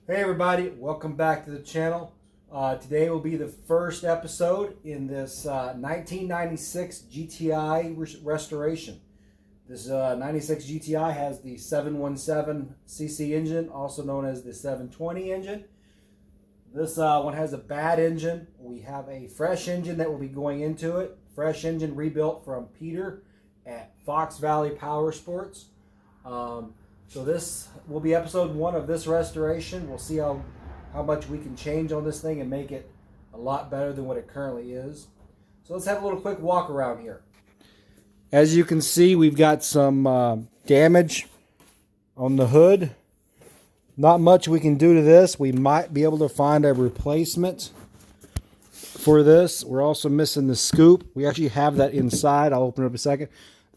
Hey everybody, welcome back to the channel. Today will be the first episode in this 1996 GTI restoration. This 96 GTI has the 717cc engine, also known as the 720 engine. This one has a bad engine. We have a fresh engine that will be going into it. Fresh engine rebuilt from Peter at Fox Valley Powersports. So this will be episode 1 of this restoration. We'll see how much we can change on this thing and make it a lot better than what it currently is. So let's have a little quick walk around here. As you can see, we've got some damage on the hood. Not much we can do to this. We might be able to find a replacement for this. We're also missing the scoop. We actually have that inside. I'll open it up a second.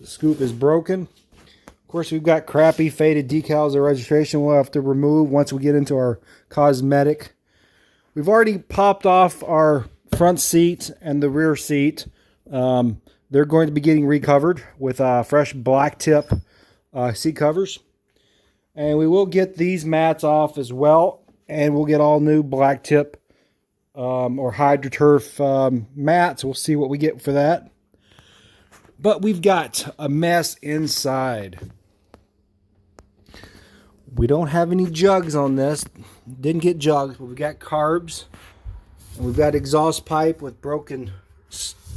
The scoop is broken. Of course, we've got crappy faded decals of registration we'll have to remove once we get into our cosmetic. We've already popped off our front seat and the rear seat. They're going to be getting recovered with fresh black tip seat covers. And we will get these mats off as well. And we'll get all new black tip or HydroTurf mats. We'll see what we get for that. But we've got a mess inside. We don't have any jugs on this. Didn't get jugs, but we've got carbs. And we've got exhaust pipe with broken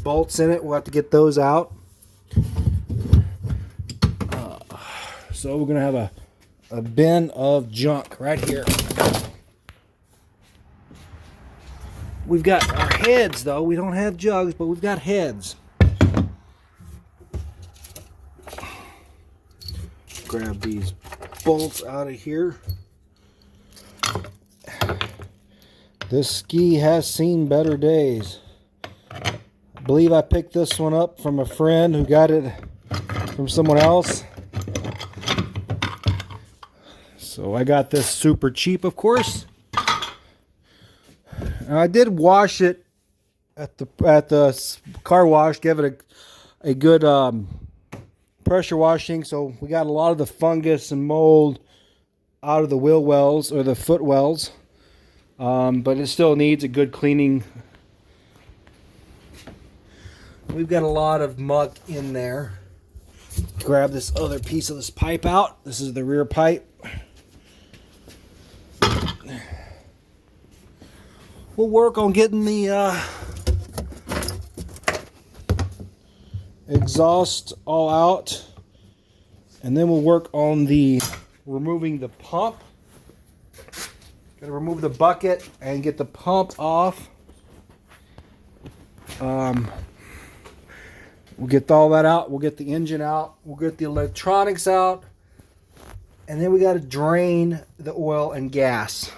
bolts in it. We'll have to get those out. So we're going to have a bin of junk right here. We've got our heads, though. We don't have jugs, but we've got heads. Grab these bolts out of here. This ski has seen better days. I believe I picked this one up from a friend who got it from someone else. So I got this super cheap, of course. And I did wash it at the car wash, give it a good pressure washing, so we got a lot of the fungus and mold out of the wheel wells or the foot wells, but it still needs a good cleaning. We've got a lot of muck in there. Grab this other piece of this pipe out. This is the rear pipe. We'll work on getting the exhaust all out, and then we'll work on the removing the pump. Gotta remove the bucket and get the pump off. We'll get all that out. We'll get the engine out. We'll get the electronics out, and then we got to drain the oil and gas.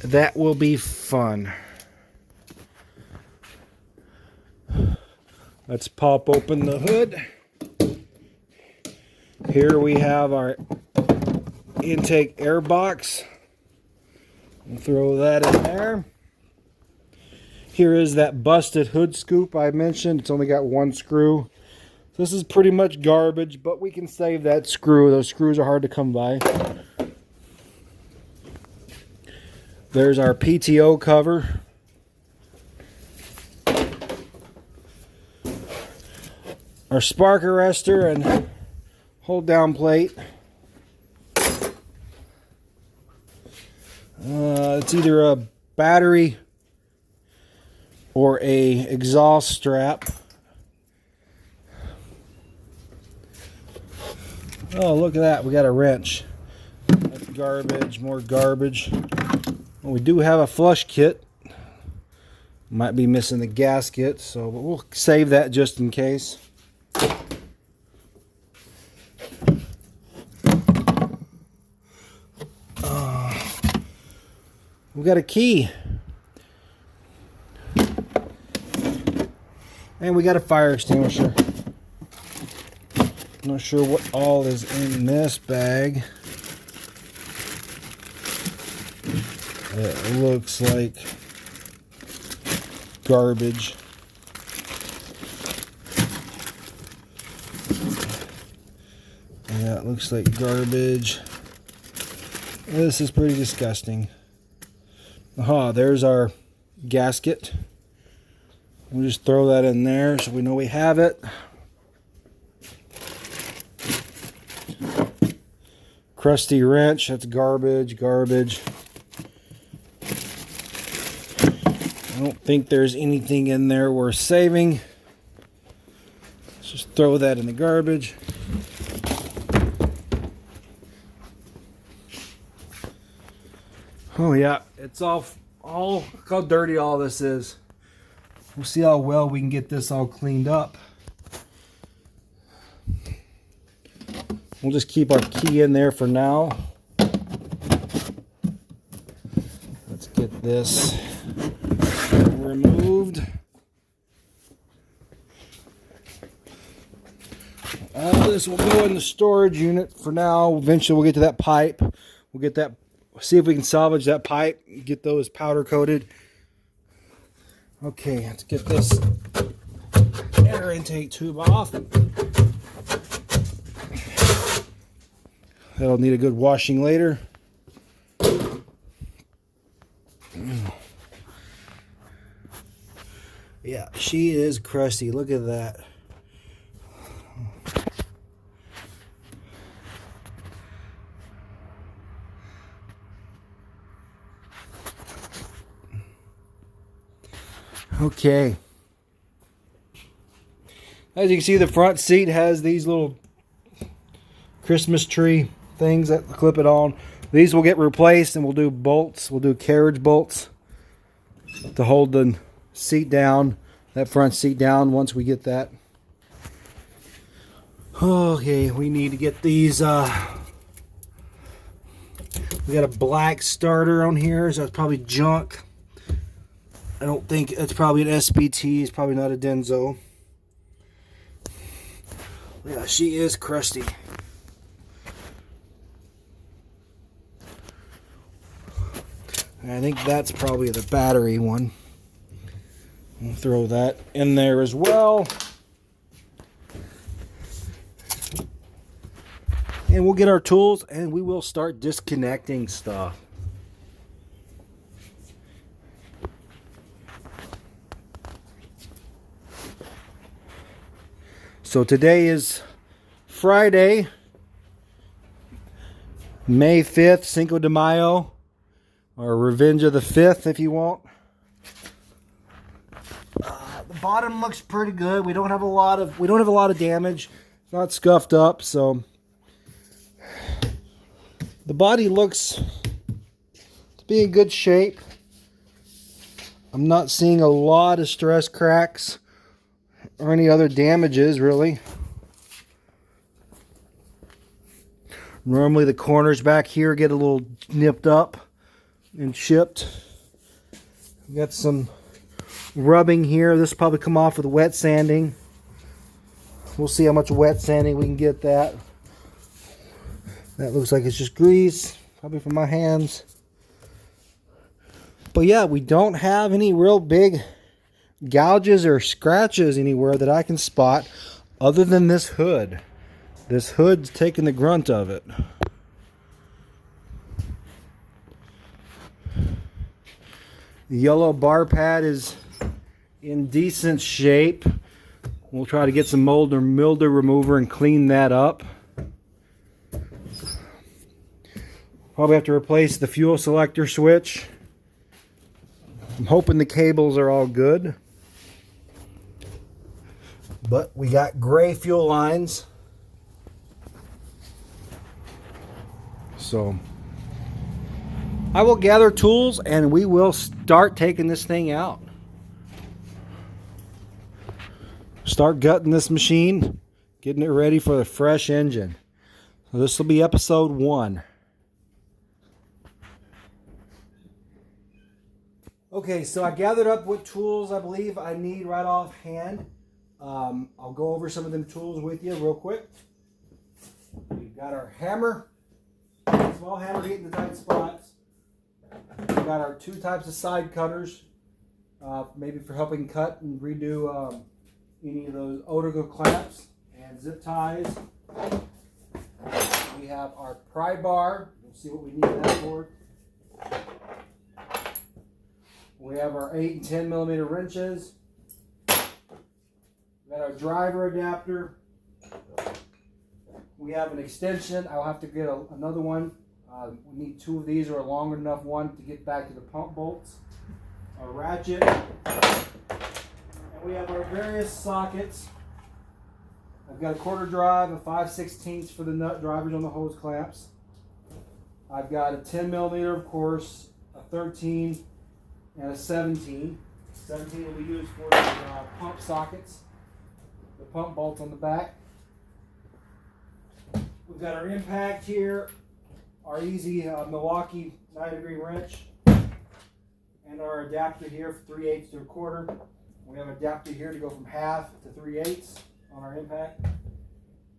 That will be fun. Let's pop open the hood. Here we have our intake air box. We'll throw that in there. Here is that busted hood scoop I mentioned. It's only got one screw. This is pretty much garbage, but we can save that screw. Those screws are hard to come by. There's our PTO cover. Our spark arrestor and hold down plate. It's either a battery or a exhaust strap. Oh, look at that. We got a wrench. That's garbage, more garbage. Well, we do have a flush kit. Might be missing the gasket, so but we'll save that just in case. We got a key. And we got a fire extinguisher. Not sure what all is in this bag. It looks like garbage. Yeah, it looks like garbage. This is pretty disgusting. Aha, there's our gasket. We'll just throw that in there so we know we have it. Crusty wrench, that's garbage. I don't think there's anything in there worth saving. Let's just throw that in the garbage. Oh yeah, it's all look how dirty all this is. We'll see how well we can get this all cleaned up. We'll just keep our key in there for now. Let's get this removed. All this will go in the storage unit for now. Eventually we'll get to that pipe. We'll get that, see if we can salvage that pipe, get those powder coated. Okay, let's get this air intake tube off. That'll need a good washing later. Yeah, she is crusty. Look at that. Okay. As you can see, the front seat has these little Christmas tree things that clip it on. These will get replaced, and we'll do bolts. We'll do carriage bolts to hold the seat down, that front seat down once we get that. Okay, we need to get these. We got a black starter on here, so it's probably junk. I don't think it's probably an SPT. It's probably not a Denso. Yeah, she is crusty. I think that's probably the battery one. We'll throw that in there as well. And we'll get our tools and we will start disconnecting stuff. So today is Friday, May 5th, Cinco de Mayo, or Revenge of the 5th if you want. The bottom looks pretty good. We don't have a lot of damage. It's not scuffed up, so the body looks to be in good shape. I'm not seeing a lot of stress cracks or any other damages, really. Normally the corners back here get a little nipped up and chipped. We got some rubbing here. This will probably come off with wet sanding. We'll see how much wet sanding we can get that. That looks like it's just grease, probably from my hands. But yeah, we don't have any real big gouges or scratches anywhere that I can spot other than this hood. This hood's taking the grunt of it. The yellow bar pad is in decent shape. We'll try to get some mold or mildew remover and clean that up. Probably have to replace the fuel selector switch. I'm hoping the cables are all good. But we got gray fuel lines. So I will gather tools and we will start taking this thing out. Start gutting this machine, getting it ready for the fresh engine. So this will be episode 1. Okay, so I gathered up what tools I believe I need right offhand. I'll go over some of them tools with you real quick. We've got our hammer, small hammer to get in the tight spots. We've got our 2 types of side cutters, maybe for helping cut and redo any of those Otigo clamps and zip ties. We have our pry bar. We'll see what we need that for. We have our 8 and 10 millimeter wrenches. We got our driver adapter. We have an extension. I'll have to get another one. We need 2 of these or a longer enough one to get back to the pump bolts. Our ratchet. And we have our various sockets. I've got a quarter drive, a 5/16 for the nut drivers on the hose clamps. I've got a 10 millimeter, of course, a 13, and a 17. 17 will be used for the pump sockets, the pump bolts on the back. We've got our impact here, our easy Milwaukee 9-degree wrench, and our adapter here for 3/8 to a quarter. We have an adapter here to go from 1/2 to 3/8 on our impact.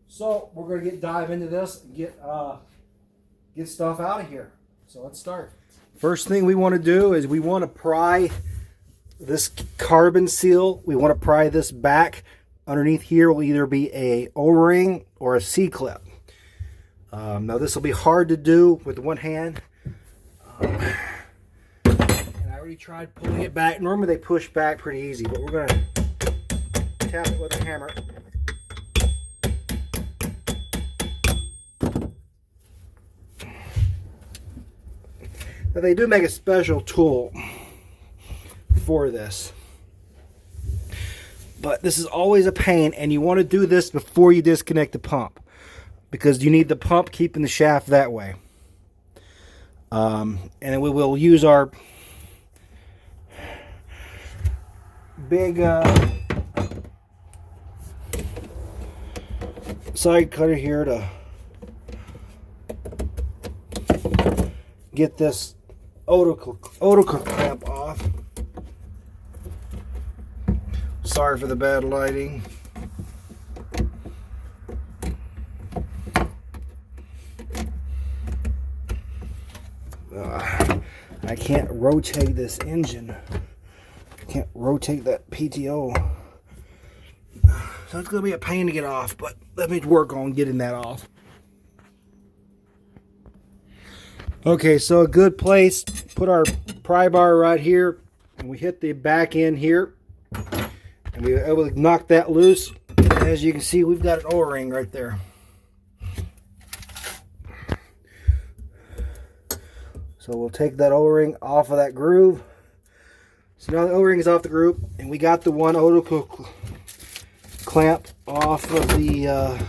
So we're going to dive into this and get stuff out of here. So let's start. First thing we want to do is we want to pry this carbon seal. We want to pry this back. Underneath here will either be a O-ring or a C-clip. Now this will be hard to do with one hand. And I already tried pulling it back. Normally they push back pretty easy, but we're going to tap it with a hammer. Now they do make a special tool for this, but this is always a pain, and you want to do this before you disconnect the pump, because you need the pump keeping the shaft that way. And then we will use our big side cutter here to get this Odocle clamp off. Sorry for the bad lighting. I can't rotate this engine. I can't rotate that PTO. So it's going to be a pain to get off, but let me work on getting that off. Okay, so a good place, put our pry bar right here, and we hit the back end here, and we were able to knock that loose. And as you can see, we've got an O-ring right there. So we'll take that O-ring off of that groove. So now the O-ring is off the groove, and we got the one Odocle clamp off of the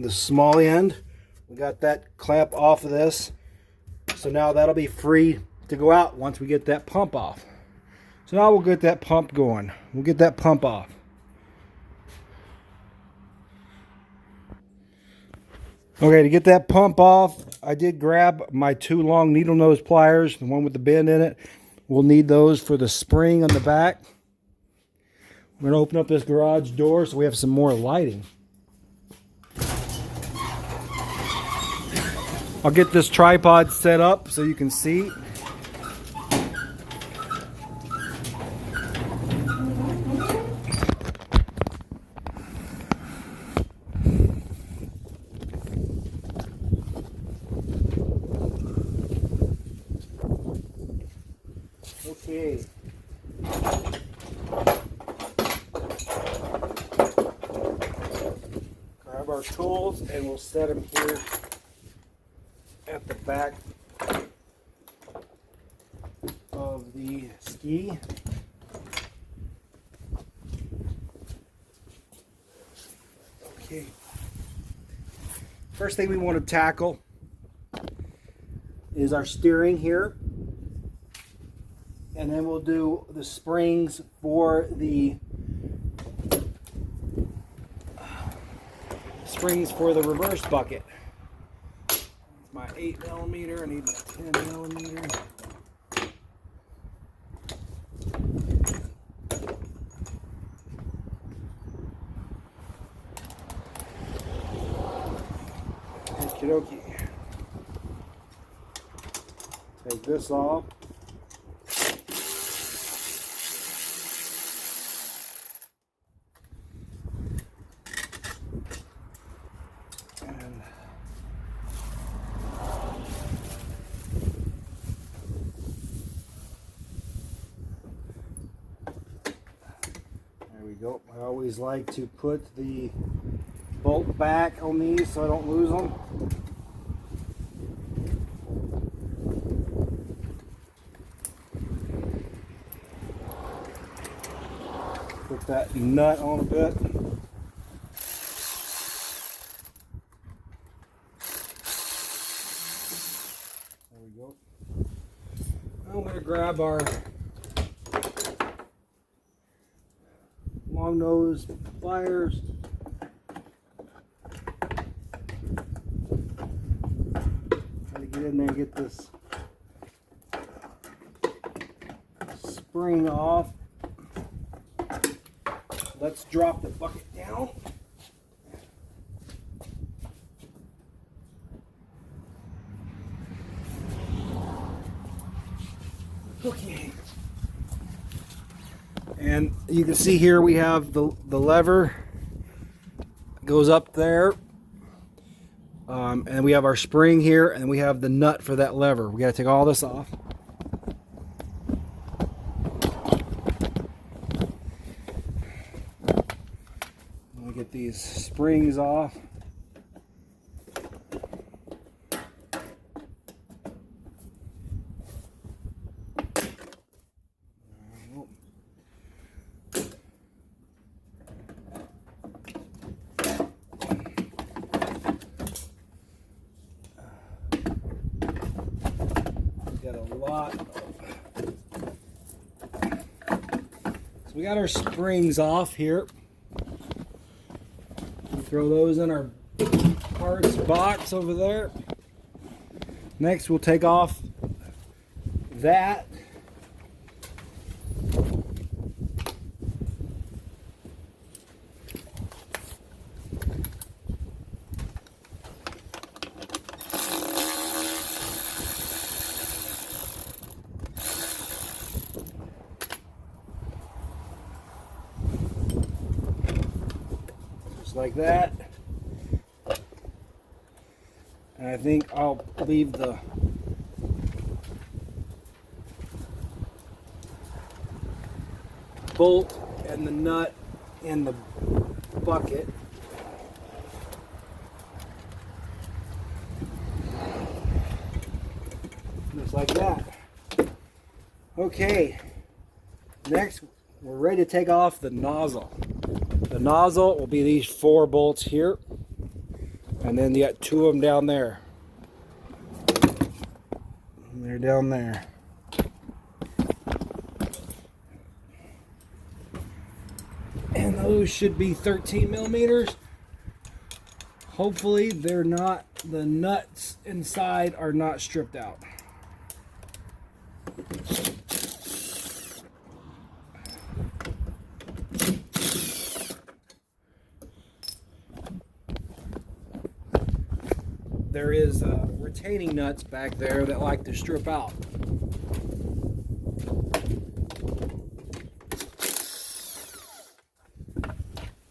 small end. We got that clamp off of this, so now that'll be free to go out once we get that pump off. So now we'll get that pump going. We'll get that pump off. Okay, to get that pump off, I did grab my 2 long needle nose pliers, the one with the bend in it. We'll need those for the spring on the back. We're going to open up this garage door so we have some more lighting. I'll get this tripod set up so you can see. Okay. Grab our tools and we'll set them here at the back of the ski. Okay. First thing we want to tackle is our steering here. And then we'll do the springs for the reverse bucket. My 8mm, I need my 10mm. Okie dokie. Take this off. always like to put the bolt back on these so I don't lose them. Put that nut on a bit. There we go. I'm going to grab our long nose pliers. Try to get in there and get this spring off. Let's drop the bucket down. Okay. And you can see here we have the lever goes up there. And we have our spring here, and we have the nut for that lever. We got to take all this off. Let me get these springs off. Got a lot. So we got our springs off here. We'll throw those in our parts box over there. Next we'll take off that. Like that. And I think I'll leave the bolt and the nut in the bucket. Just like that. Okay, next we're ready to take off the nozzle. The nozzle will be these 4 bolts here, and then you got 2 of them down there. And they're down there. And those should be 13 millimeters. Hopefully they're not, the nuts inside are not stripped out. There is retaining nuts back there that like to strip out.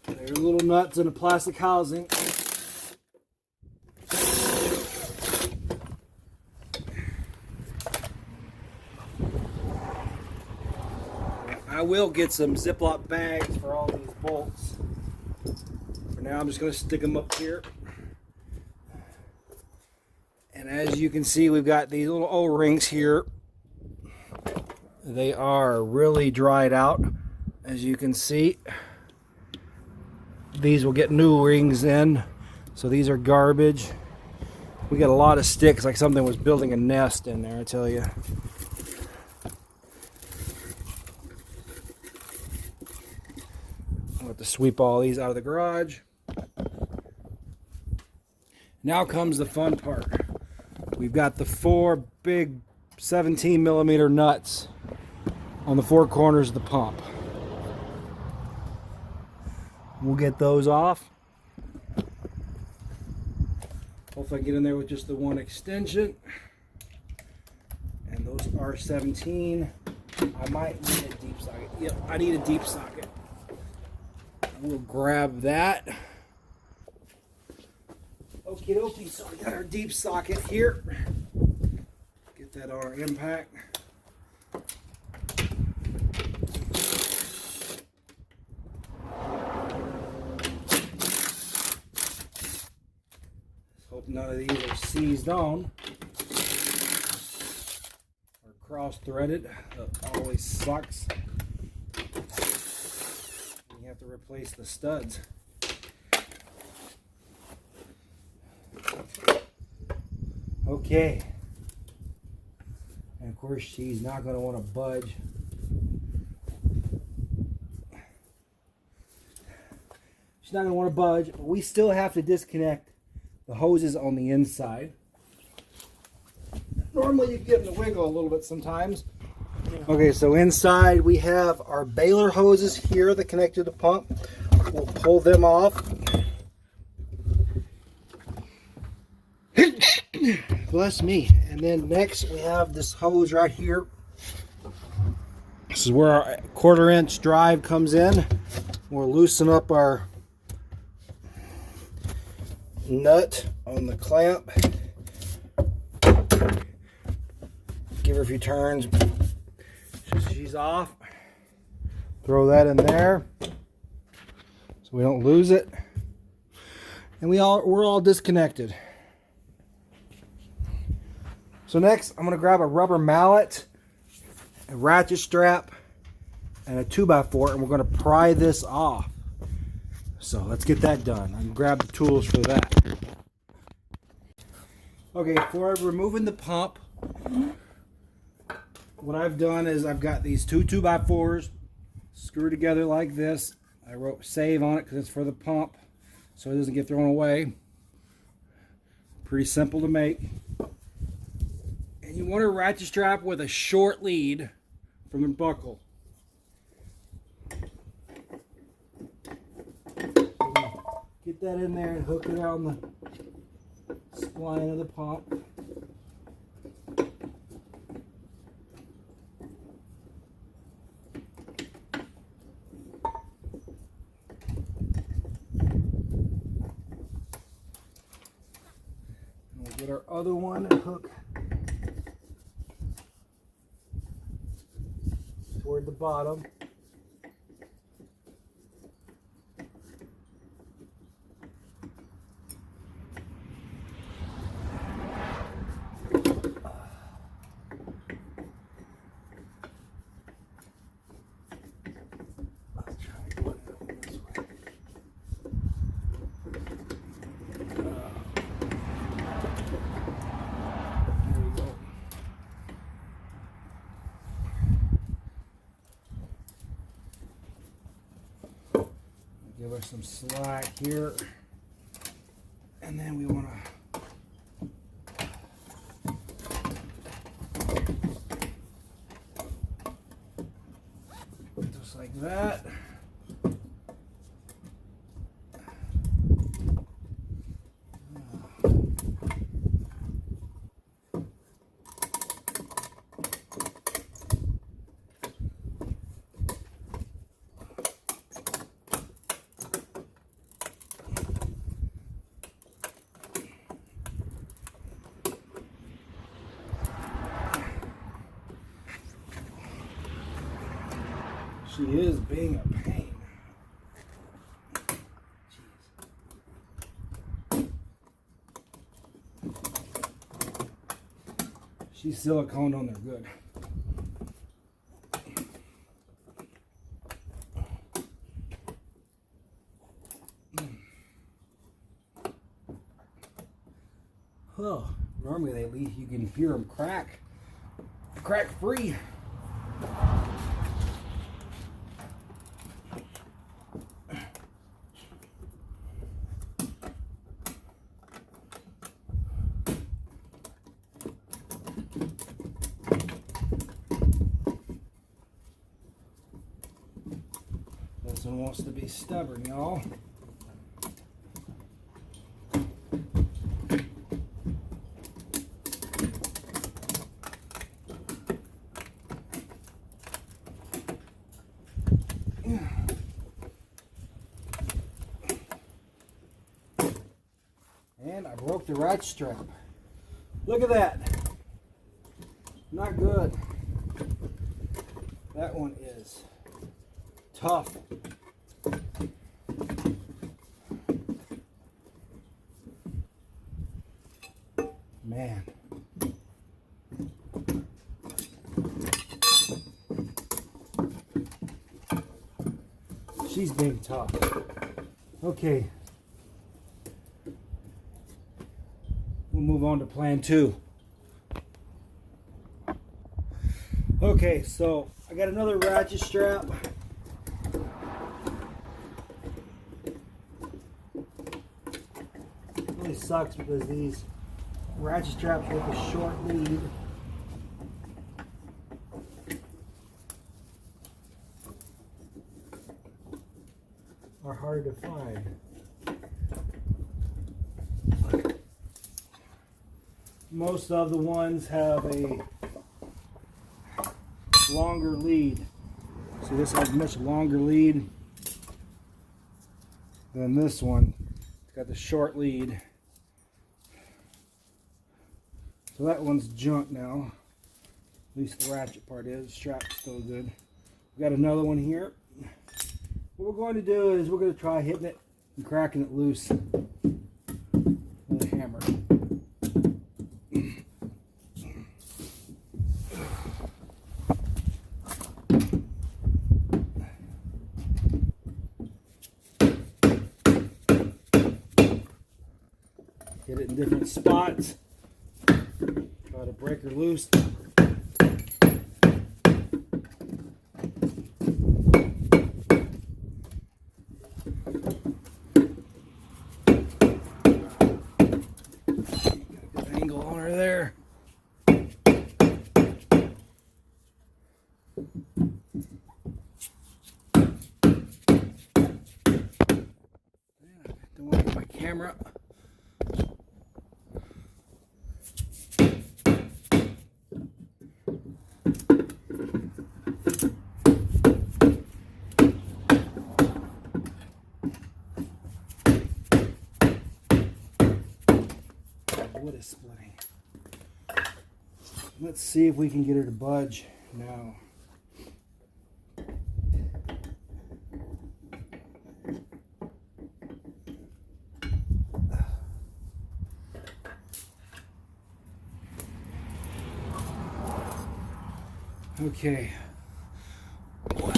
There's little nuts in a plastic housing. I will get some Ziploc bags for all these bolts. For now I'm just going to stick them up here. And as you can see, we've got these little O-rings here. They are really dried out, as you can see. These will get new rings in, so these are garbage. We got a lot of sticks, like something was building a nest in there, I tell you. I'll have to sweep all these out of the garage. Now comes the fun part. We've got the 4 big 17 millimeter nuts on the 4 corners of the pump. We'll get those off. Hopefully I get in there with just the one extension. And those are 17. I might need a deep socket. Yep, I need a deep socket. We'll grab that. Okie dokie, so we got our deep socket here. Get that on our impact. Hope none of these are seized on or cross-threaded. That always sucks. You have to replace the studs. Okay. And of course she's not going to want to budge. She's not going to want to budge, but we still have to disconnect the hoses on the inside. Normally you get them to wiggle a little bit sometimes. Okay, so inside we have our baler hoses here that connect to the pump. We'll pull them off. Bless me. And then next we have this hose right here. This is where our 1/4 inch drive comes in. We'll loosen up our nut on the clamp. Give her a few turns. She's off. Throw that in there so we don't lose it. And we're all disconnected. So next, I'm going to grab a rubber mallet, a ratchet strap, and a 2x4, and we're going to pry this off. So let's get that done. I can grab the tools for that. Okay, for removing the pump, what I've done is I've got these two 2x4s screwed together like this. I wrote save on it because it's for the pump so it doesn't get thrown away. Pretty simple to make. And you want a ratchet strap with a short lead from the buckle. Get that in there and hook it on the spline of the pump. And we'll get our other one and hook toward the bottom. Give her some slack here, and then we want to just like that. She is being a pain. Jeez. She's siliconed on there good. Oh, normally they leave, you can hear them crack free. This one wants to be stubborn, y'all. And I broke the ratchet strap. Look at that. Not good. That one is tough. she's being tough. Okay. We'll move on to plan 2. Okay, so I got another ratchet strap. It really sucks because these ratchet straps with a short lead are hard to find. Most of the ones have a longer lead. See, this has a much longer lead than this one. It's got the short lead. So that one's junk now. At least the ratchet part is. The strap's still good. We got another one here. What we're going to do is we're going to try hitting it and cracking it loose with a hammer. Get it in different spots. Try to break her loose. Camera. Wood is splitting. Let's see if we can get her to budge now. Okay, we'll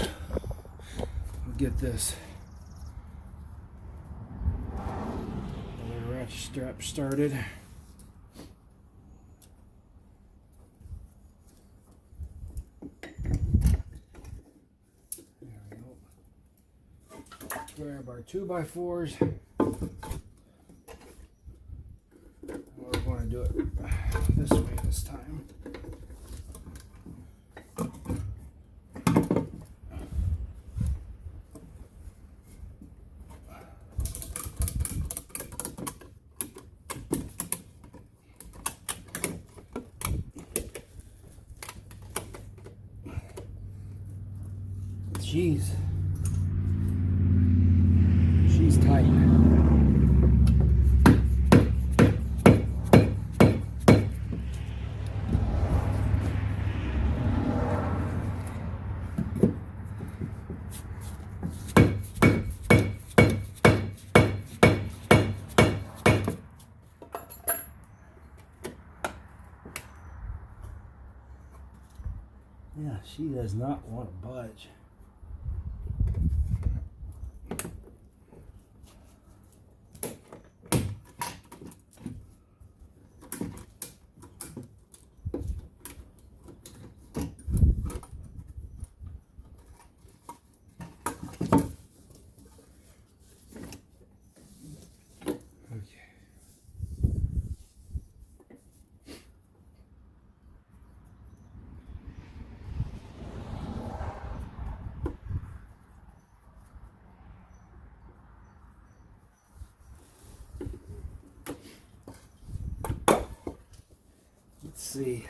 get this other ratchet strap started. There we go. Grab our 2x4s. We're going to do it this way this time. Jeez, she's tight. Yeah, she does not want to budge. Let's see.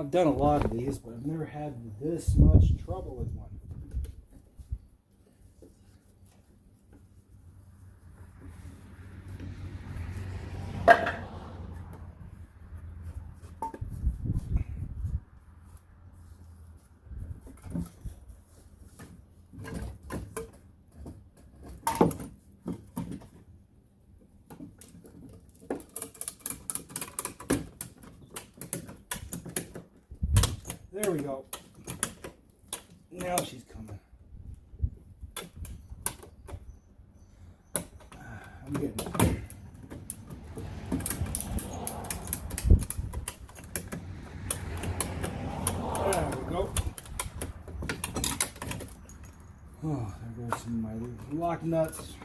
I've done a lot of these, but I've never had this much trouble with one. There we go. Now she's coming. I'm getting it. There we go. Oh, there goes some of my lock nuts.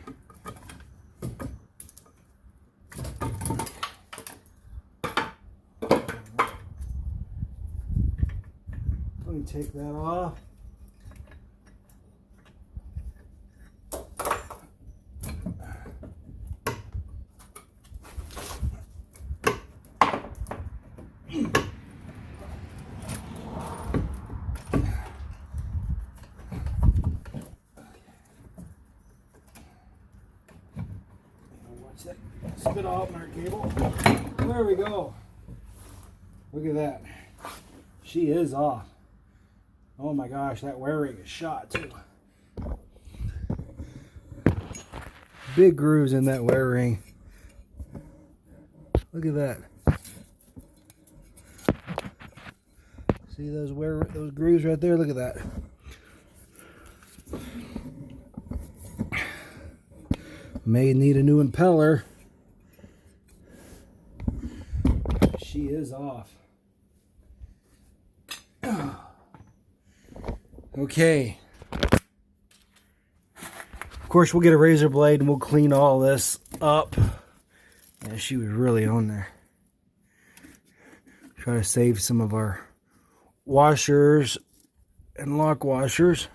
Let me take that off. Watch that spit off my cable. There we go. Look at that. She is off. Oh my gosh, that wear ring is shot too. Big grooves in that wear ring. Look at that. See those grooves right there? Look at that. May need a new impeller. She is off. Okay. Of course, we'll get a razor blade and we'll clean all this up. Yeah, she was really on there. Try to save some of our washers and lock washers.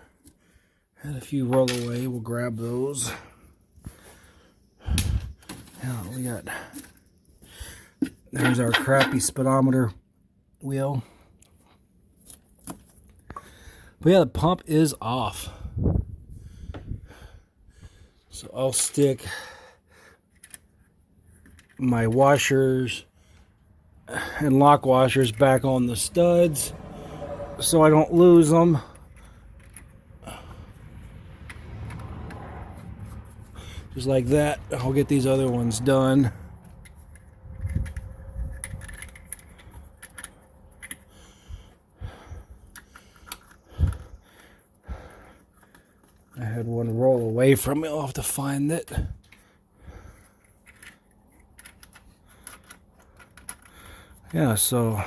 Had a few roll away. We'll grab those. Now we got. There's our crappy speedometer wheel. But yeah, the pump is off. So I'll stick my washers and lock washers back on the studs so I don't lose them. Just like that. I'll get these other ones done. I had one roll away from me. I'll have to find it. Yeah, so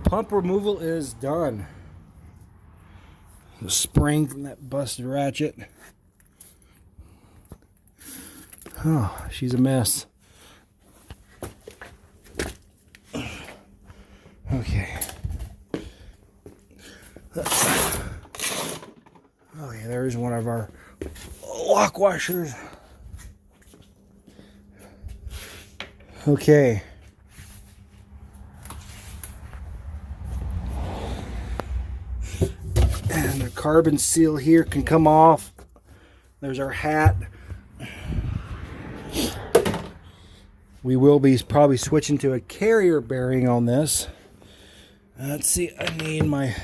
pump removal is done. The spring from that busted ratchet. Oh, she's a mess. Okay. Okay, there's one of our lock washers. Okay. And the carbon seal here can come off. There's our hat. We will be probably switching to a carrier bearing on this. Let's see, I need my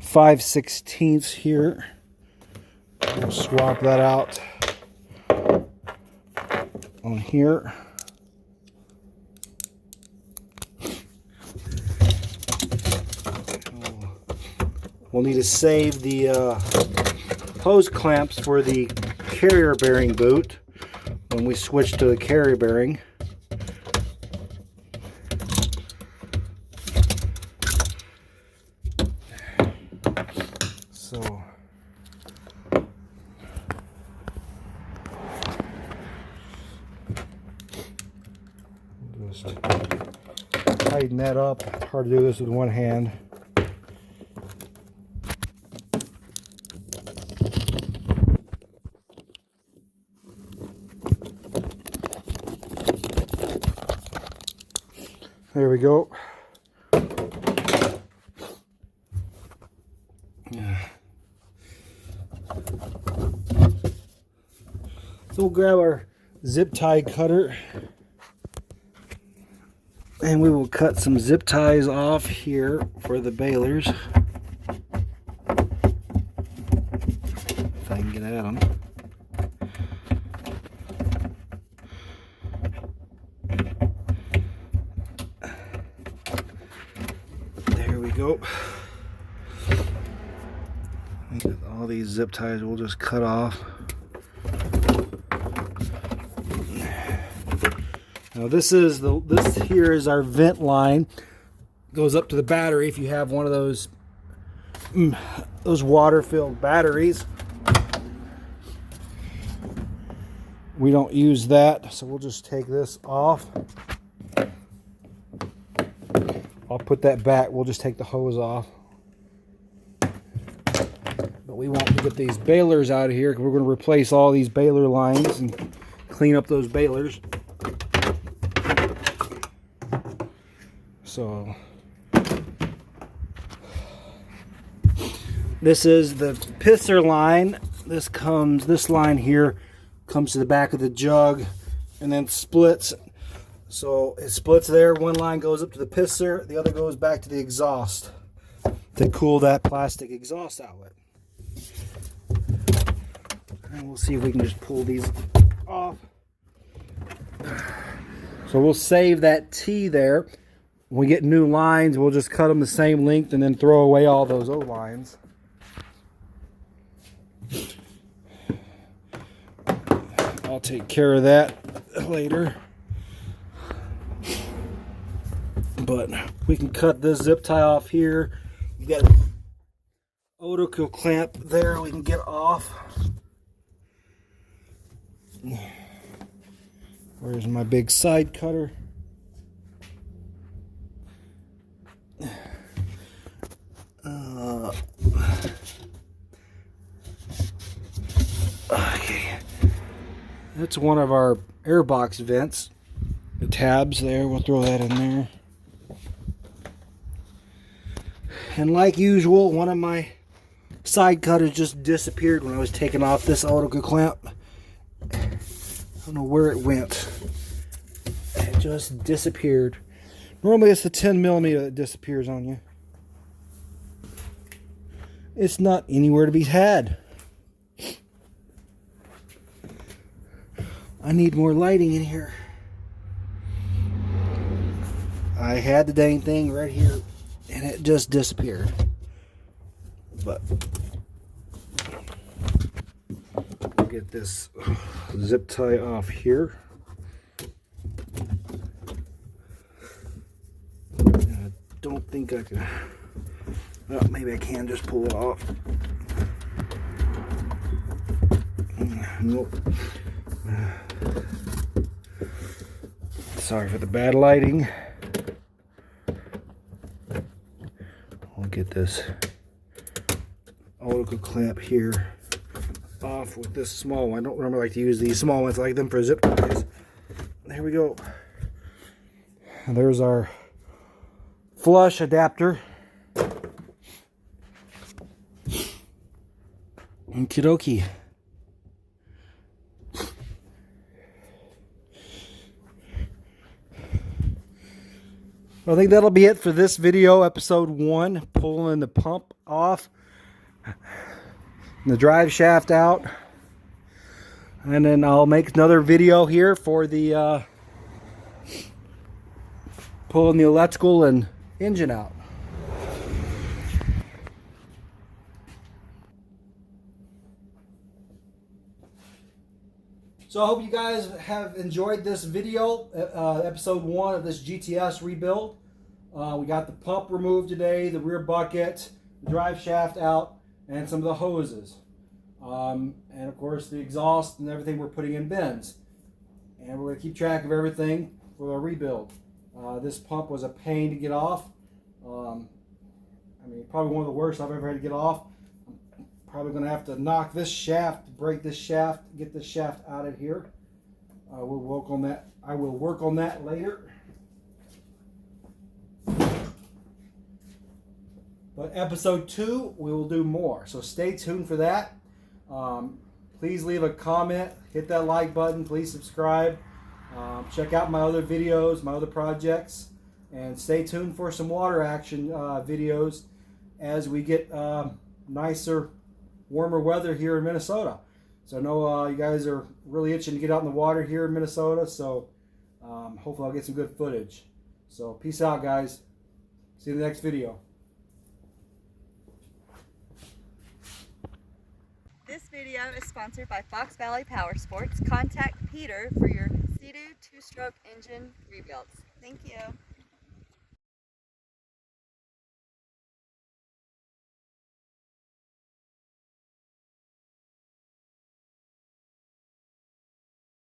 5/16 here. We'll swap that out on here. We'll need to save the hose clamps for the carrier bearing boot when we switch to the carrier bearing. So just tighten that up. It's hard to do this with one hand. There we go. So we'll grab our zip tie cutter and we will cut some zip ties off here for the bailers. If I can get at them. There we go. All these zip ties we'll just cut off. Now this here is our vent line. Goes up to the battery if you have one of those water-filled batteries. We don't use that, so we'll just take this off. I'll put that back. We'll just take the hose off. But we won't get these bailers out of here because we're going to replace all these baler lines and clean up those bailers. So this is the pisser line. This line here comes to the back of the jug and then splits. So it splits there. One line goes up to the pisser, the other goes back to the exhaust to cool that plastic exhaust outlet. And we'll see if we can just pull these off. So we'll save that T there. When we get new lines, we'll just cut them the same length and then throw away all those O lines. I'll take care of that later. But we can cut this zip tie off here. We've got an Odoco clamp there we can get off. Where's my big side cutter? Okay. That's one of our airbox vents. The tabs there, we'll throw that in there. And like usual, one of my side cutters just disappeared when I was taking off this Odoco clamp. I don't know where it went. It just disappeared. Normally it's the 10mm that disappears on you. It's not anywhere to be had. I need more lighting in here. I had the dang thing right here and it just disappeared. But we'll get this zip tie off here. I don't think I can. Well, maybe I can just pull it off. Nope. Sorry for the bad lighting. I'll get this Odoco clamp here off with this small one. I don't normally like to use these small ones. I like them for zip ties. There we go. And there's our flush adapter. Okie dokie. I think that'll be it for this video, episode 1, pulling the pump off, the drive shaft out, and then I'll make another video here for the pulling the electrical and engine out. So I hope you guys have enjoyed this video, episode 1 of this GTS rebuild. We got the pump removed today, the rear bucket, the drive shaft out, and some of the hoses. And of course the exhaust and everything we're putting in bins. And we're going to keep track of everything for our rebuild. This pump was a pain to get off. I mean, probably one of the worst I've ever had to get off. Probably going to have to knock this shaft, break this shaft, get this shaft out of here. We'll work on that. I will work on that later. But episode 2, we will do more. So stay tuned for that. Please leave a comment, hit that like button, please subscribe. Check out my other videos, my other projects, and stay tuned for some water action videos as we get nicer, warmer weather here in Minnesota. So I know you guys are really itching to get out in the water here in Minnesota, so hopefully I'll get some good footage. So peace out, guys. See you in the next video. This video is sponsored by Fox Valley Powersports. Contact Peter for your Sea-Doo 2-stroke engine rebuilds. Thank you.